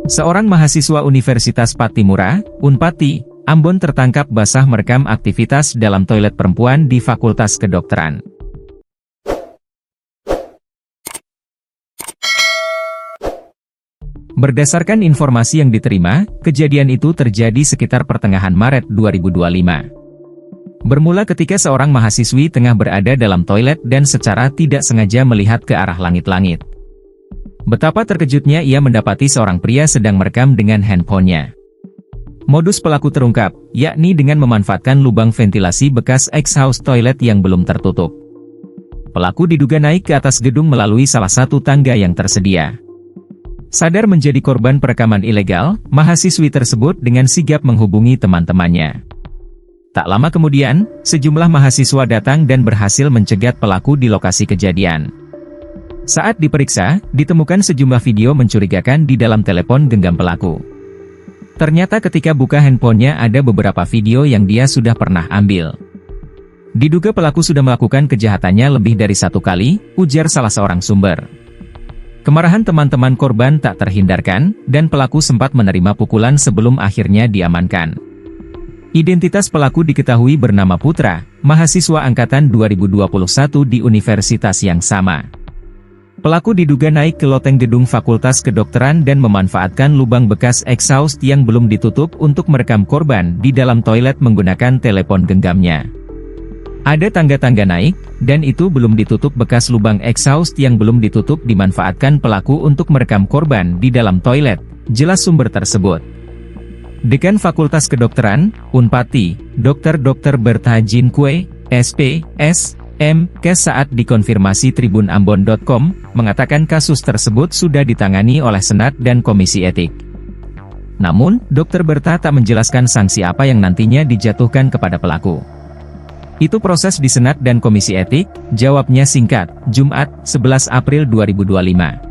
Seorang mahasiswa Universitas Pattimura, Unpati, Ambon tertangkap basah merekam aktivitas dalam toilet perempuan di Fakultas Kedokteran. Berdasarkan informasi yang diterima, kejadian itu terjadi sekitar pertengahan Maret 2025. Bermula ketika seorang mahasiswi tengah berada dalam toilet dan secara tidak sengaja melihat ke arah langit-langit. Betapa terkejutnya ia mendapati seorang pria sedang merekam dengan handphonenya. Modus pelaku terungkap, yakni dengan memanfaatkan lubang ventilasi bekas exhaust toilet yang belum tertutup. Pelaku diduga naik ke atas gedung melalui salah satu tangga yang tersedia. Sadar menjadi korban perekaman ilegal, mahasiswi tersebut dengan sigap menghubungi teman-temannya. Tak lama kemudian, sejumlah mahasiswa datang dan berhasil mencegat pelaku di lokasi kejadian. Saat diperiksa, ditemukan sejumlah video mencurigakan di dalam telepon genggam pelaku. Ternyata ketika buka handphonenya ada beberapa video yang dia sudah pernah ambil. Diduga pelaku sudah melakukan kejahatannya lebih dari satu kali, ujar salah seorang sumber. Kemarahan teman-teman korban tak terhindarkan, dan pelaku sempat menerima pukulan sebelum akhirnya diamankan. Identitas pelaku diketahui bernama Putra, mahasiswa angkatan 2021 di universitas yang sama. Pelaku diduga naik ke loteng gedung Fakultas Kedokteran dan memanfaatkan lubang bekas exhaust yang belum ditutup untuk merekam korban di dalam toilet menggunakan telepon genggamnya. Ada tangga-tangga naik, dan itu belum ditutup bekas lubang exhaust yang belum ditutup dimanfaatkan pelaku untuk merekam korban di dalam toilet, jelas sumber tersebut. Dekan Fakultas Kedokteran, Unpati, Dr. Bertha Jinkue, SP.S. M.Kes saat dikonfirmasi tribunambon.com, mengatakan kasus tersebut sudah ditangani oleh Senat dan Komisi Etik. Namun, Dr. Bertha tak menjelaskan sanksi apa yang nantinya dijatuhkan kepada pelaku. Itu proses di Senat dan Komisi Etik, jawabnya singkat, Jumat, 11 April 2025.